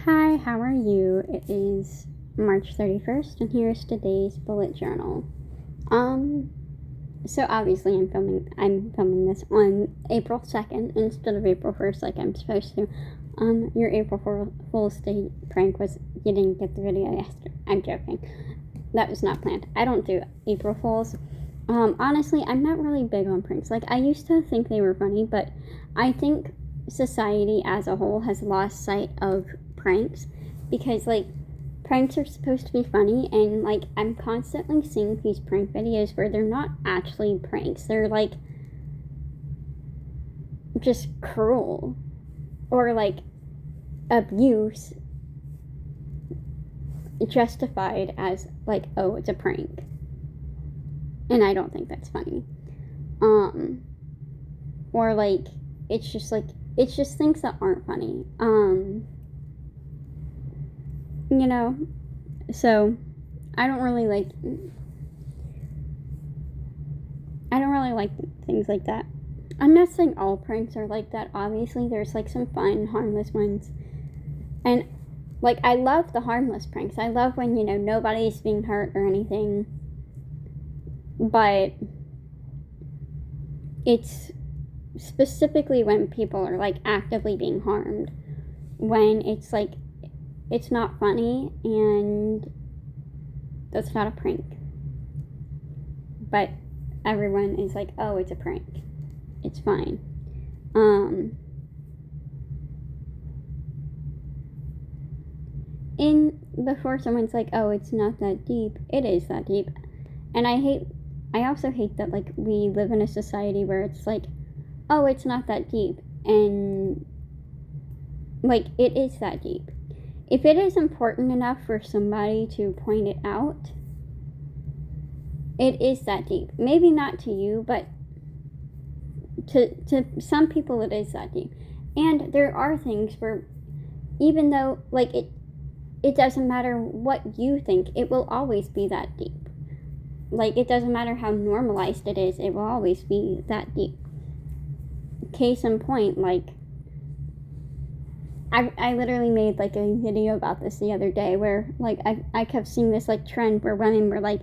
Hi, how are you? It is March 31st, and here's today's bullet journal. So obviously I'm filming this on April 2nd instead of April 1st like I'm supposed to. Your April Fool's Day prank was you didn't get the video yesterday. I'm joking. That was not planned. I don't do April Fools. Honestly, I'm not really big on pranks. Like, I used to think they were funny, but I think society as a whole has lost sight of pranks because, like, pranks are supposed to be funny, and, like, I'm constantly seeing these prank videos where they're not actually pranks. They're, like, just cruel or, like, abuse justified as, like, oh, it's a prank. And I don't think that's funny. Or, like, it's just things that aren't funny. So I don't really like things like that. I'm not saying all pranks are like that. Obviously, there's, like, some fun, harmless ones. And, like, I love the harmless pranks. I love when, nobody's being hurt or anything. But it's specifically when people are, like, actively being harmed. When it's, like, it's not funny, and that's not a prank. But everyone is like, oh, it's a prank. It's fine. Before someone's like, oh, it's not that deep, it is that deep. And I also hate that, like, we live in a society where it's like, oh, it's not that deep. And, like, it is that deep. If it is important enough for somebody to point it out, it is that deep. Maybe not to you, but to some people it is that deep. And there are things where, even though, like, it doesn't matter what you think, it will always be that deep. Like, it doesn't matter how normalized it is, it will always be that deep. Case in point, like, I literally made, like, a video about this the other day where, like, I kept seeing this, like, trend where women were, like,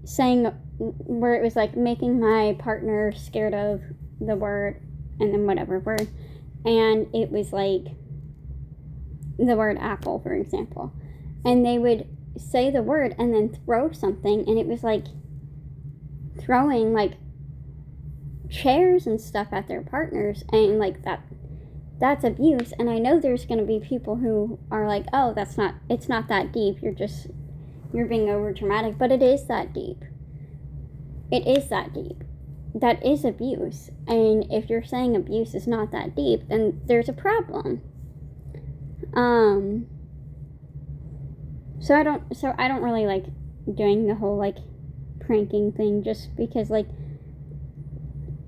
saying, where it was, like, making my partner scared of the word, and then whatever word, and it was, like, the word apple, for example, and they would say the word and then throw something, and it was, like, throwing, like, chairs and stuff at their partners, and, like, that's abuse. And I know there's going to be people who are like, oh, it's not that deep, you're being over dramatic, but it is that deep. It is that deep. That is abuse. And if you're saying abuse is not that deep, then there's a problem. So I don't really like doing the whole, like, pranking thing, just because, like,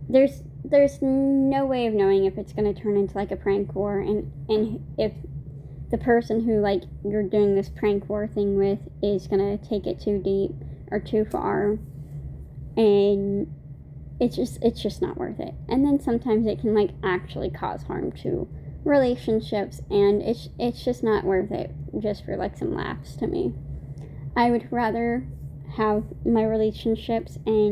there's no way of knowing if it's going to turn into, like, a prank war, and if the person who, like, you're doing this prank war thing with is going to take it too deep or too far, and it's just not worth it. And then sometimes it can, like, actually cause harm to relationships, and it's just not worth it just for, like, some laughs to me. I would rather have my relationships and